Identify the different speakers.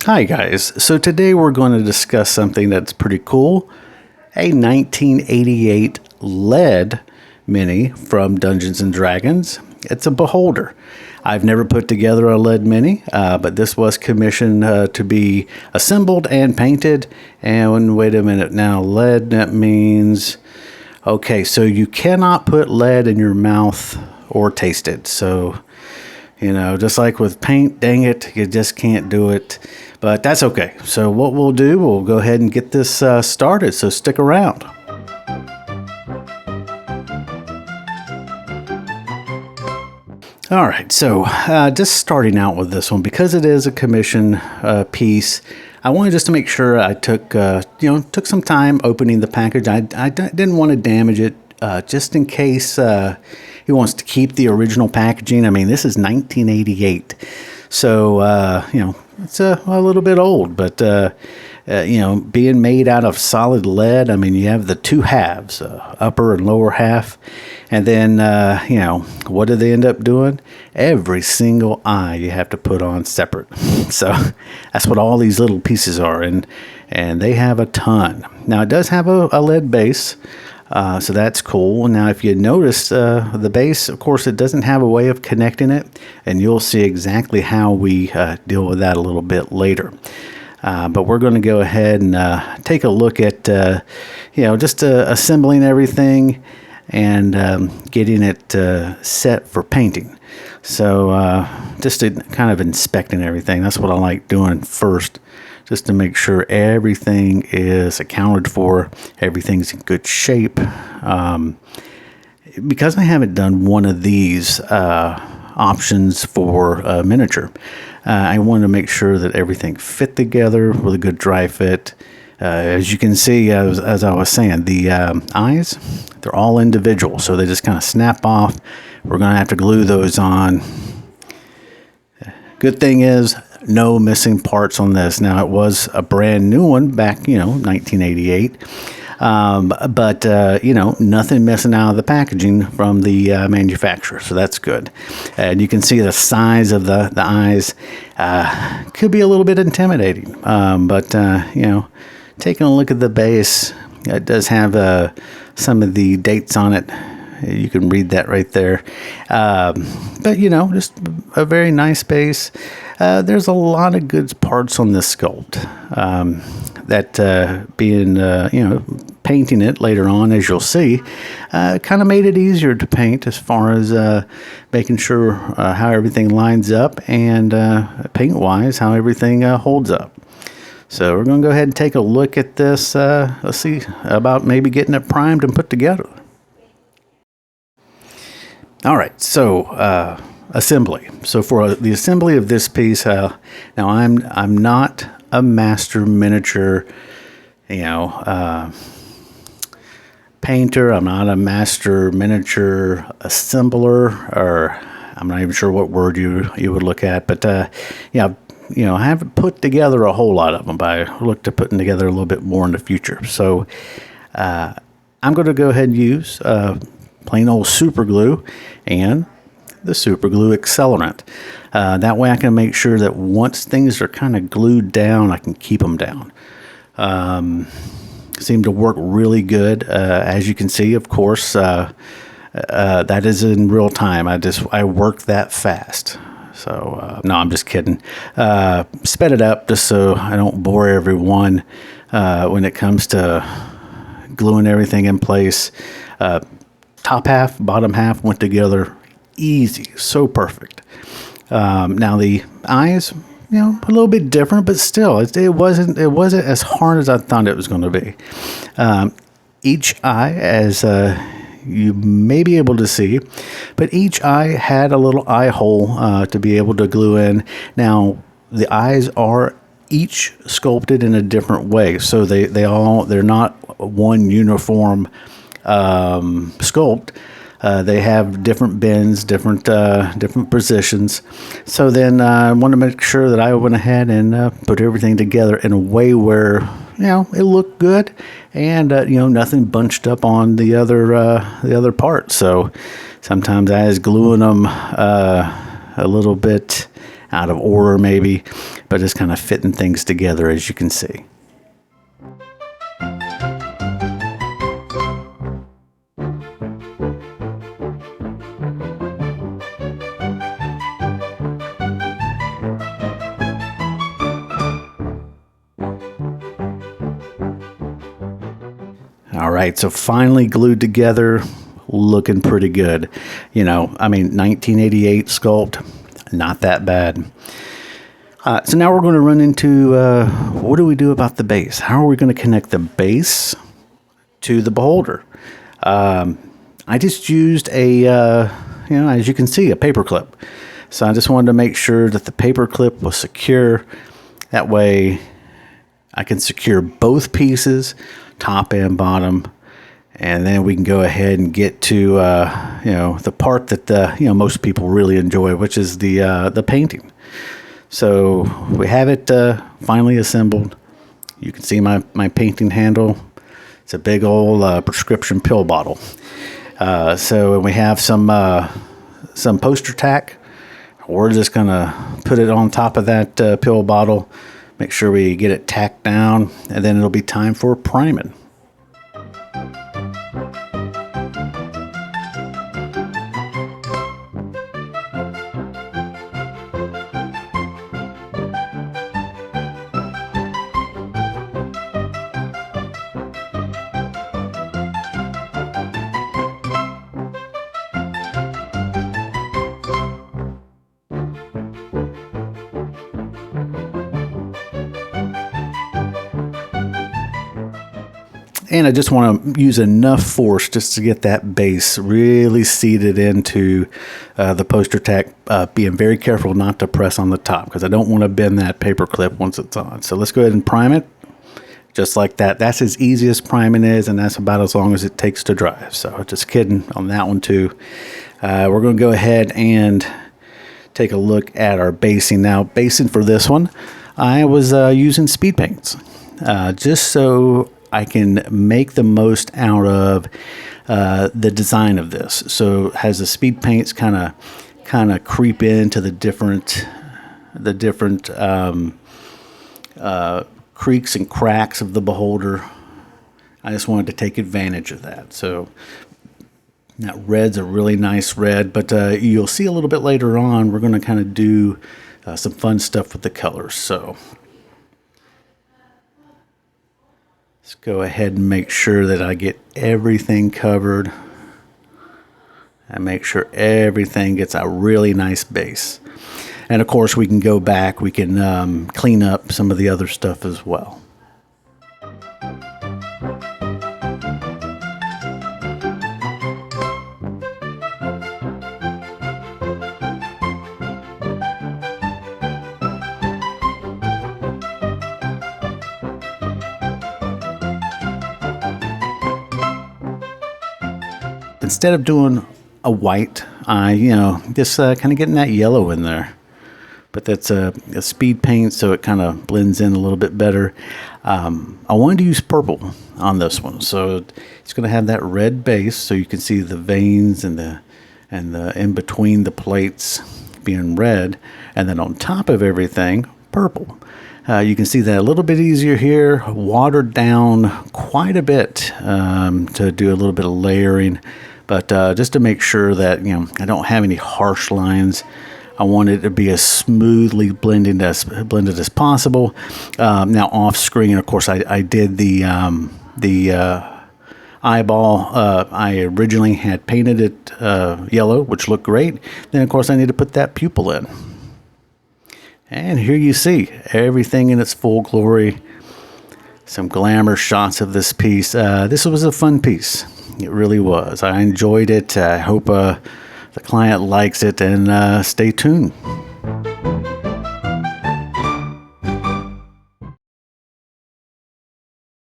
Speaker 1: Hi guys, so today we're going to discuss something that's pretty cool, a 1988 LED Mini from Dungeons & Dragons. It's a beholder. I've never put together a LED Mini, but this was commissioned to be assembled and painted. And wait a minute now, LED, that means, okay, so you cannot put lead in your mouth or taste it. So, just like with paint, dang it, you just can't do it. But that's okay. So what we'll do, we'll go ahead and get this started. So stick around. All right. So just starting out with this one, because it is a commission piece, I wanted just to make sure I took some time opening the package. I didn't want to damage it just in case he wants to keep the original packaging. I mean, this is 1988. So, it's a little bit old, but, being made out of solid lead, I mean, you have the two halves, upper and lower half. And then, what do they end up doing? Every single eye you have to put on separate. So that's what all these little pieces are. And they have a ton. Now, it does have a lead base. So that's cool. Now, if you notice the base, of course, it doesn't have a way of connecting it, and you'll see exactly how we deal with that a little bit later. But we're going to go ahead and take a look at, just assembling everything and getting it set for painting. So just to kind of inspecting everything, that's what I like doing first, just to make sure everything is accounted for, everything's in good shape. Because I haven't done one of these options for miniature, I wanted to make sure that everything fit together with a good dry fit. As you can see, as I was saying, the eyes, they're all individual, so they just kind of snap off. We're going to have to glue those on. Good thing is, no missing parts on this. Now, it was a brand new one back, 1988. But nothing missing out of the packaging from the manufacturer. So that's good. And you can see the size of the eyes could be a little bit intimidating. But taking a look at the base, it does have some of the dates on it. You can read that right there. But, just a very nice base. There's a lot of good parts on this sculpt that painting it later on, as you'll see, kind of made it easier to paint as far as making sure how everything lines up and paint-wise, how everything holds up. So we're going to go ahead and take a look at this. Let's see about maybe getting it primed and put together. All right, so assembly. So for the assembly of this piece, now I'm not a master miniature, painter. I'm not a master miniature assembler, or I'm not even sure what word you would look at. But I haven't put together a whole lot of them, but I look to putting together a little bit more in the future. So I'm going to go ahead and use plain old super glue and the super glue accelerant. That way I can make sure that once things are kind of glued down, I can keep them down. Seem to work really good. As you can see, of course, that is in real time. I work that fast. So, no, I'm just kidding. Sped it up just so I don't bore everyone when it comes to gluing everything in place. Top half, bottom half went together easy, so perfect. Now the eyes, a little bit different, but still, it wasn't as hard as I thought it was going to be. Each eye, as you may be able to see, but each eye had a little eye hole to be able to glue in. Now the eyes are each sculpted in a different way, so they're not one uniform sculpt. They have different bends, different positions. So then I want to make sure that I went ahead and put everything together in a way where it looked good, and nothing bunched up on the other part. So sometimes I was gluing them a little bit out of order maybe, but just kind of fitting things together, as you can see. All right, so finally glued together, looking pretty good. You know, I mean, 1988 sculpt, not that bad. So now we're going to run into what do we do about the base? How are we going to connect the base to the beholder? I just used you know, as you can see, a paper clip. So I just wanted to make sure that the paper clip was secure. That way I can secure both pieces, top and bottom, and then we can go ahead and get to you know, the part that you know, most people really enjoy, which is the painting. So we have it finally assembled. You can see my painting handle. It's a big old prescription pill bottle. So we have some poster tack. We're just gonna put it on top of that pill bottle. Make sure we get it tacked down, and then it'll be time for priming. And I just want to use enough force just to get that base really seated into the poster tack, being very careful not to press on the top because I don't want to bend that paper clip once it's on. So let's go ahead and prime it just like that. That's as easy as priming is, and that's about as long as it takes to dry. So just kidding on that one too. We're going to go ahead and take a look at our basing. Now, basing for this one, I was using speed paints just so I can make the most out of the design of this. So as the speed paints kind of creep into the different creaks and cracks of the beholder, I just wanted to take advantage of that. So that red's a really nice red, but you'll see a little bit later on, we're going to kind of do some fun stuff with the colors. So let's go ahead and make sure that I get everything covered and make sure everything gets a really nice base. And of course, we can go back, we can clean up some of the other stuff as well. Instead of doing a white, just kind of getting that yellow in there. But that's a speed paint, so it kind of blends in a little bit better. I wanted to use purple on this one, so it's going to have that red base, so you can see the veins and the in between the plates being red, and then on top of everything, purple. You can see that a little bit easier here, watered down quite a bit to do a little bit of layering. But just to make sure that I don't have any harsh lines, I want it to be as smoothly blended as possible. Now off screen, of course, I did the eyeball. I originally had painted it yellow, which looked great. Then of course I need to put that pupil in. And here you see everything in its full glory. Some glamour shots of this piece. This was a fun piece. It really was. I enjoyed it. I hope the client likes it, and stay tuned.